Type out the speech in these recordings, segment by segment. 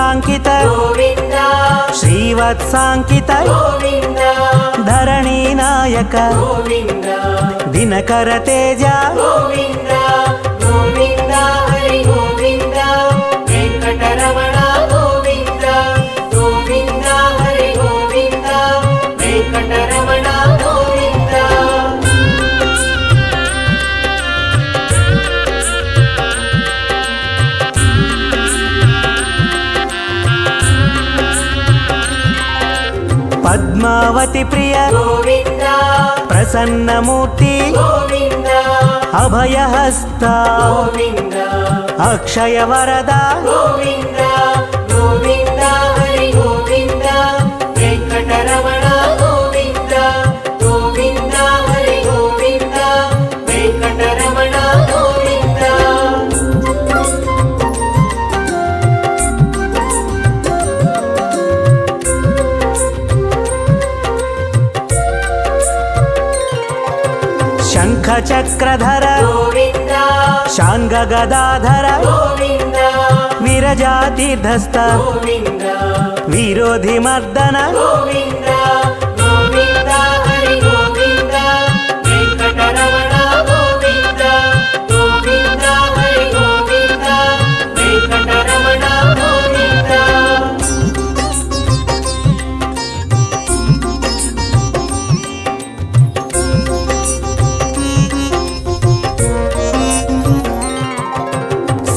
శ్రీవత్సాంకిత శ్రీవత్సాంకిత ధరణీ నాయక దినకర తేజ పద్మావతి ప్రియ ప్రసన్నమూర్తి అభయహస్త అక్షయ వరద శంఖ చక్రధర శాంగ గదాధర విరజాతీర్థస్థ విరోధి మర్దన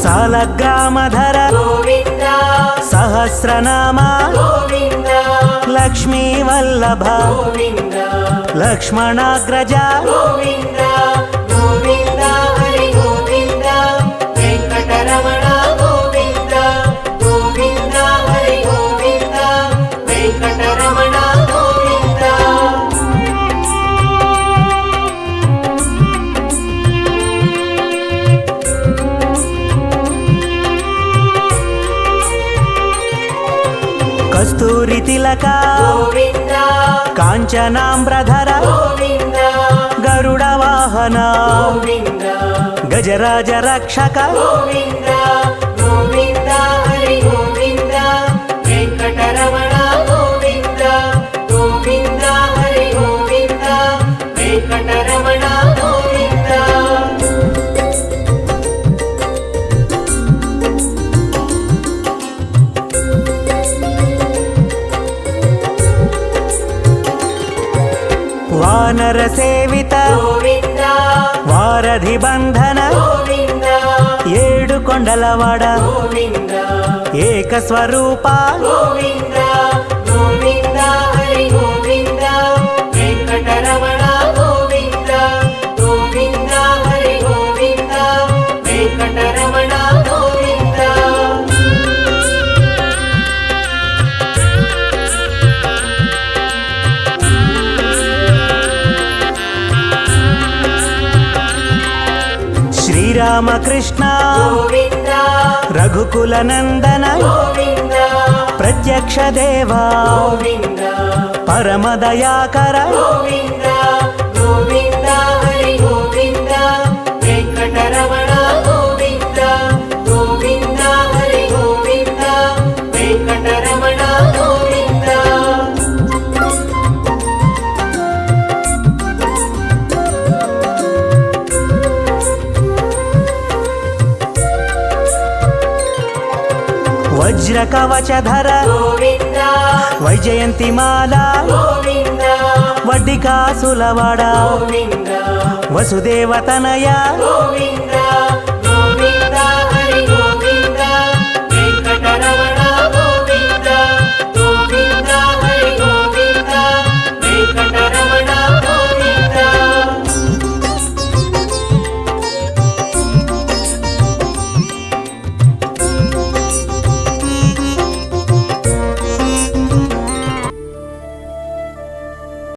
సాలగ్రామధర సహస్రనామ లక్ష్మీ వల్లభ లక్ష్మణాగ్రజ కస్తూరి తిలక కాంచనాంబ్రధర గరుడ వాహన గజరాజ రక్షక వానర సేవిత వారధి బంధన ఏడు కొండలవాడ ఏక స్వరూప శ్రీరామకృష్ణ రఘుకుల నందన ప్రత్యక్ష దేవా పరమదయాకర వజ్ర కవచధర వైజయంతిమాల వడ్డికాసులవాడ వసుదేవతనయ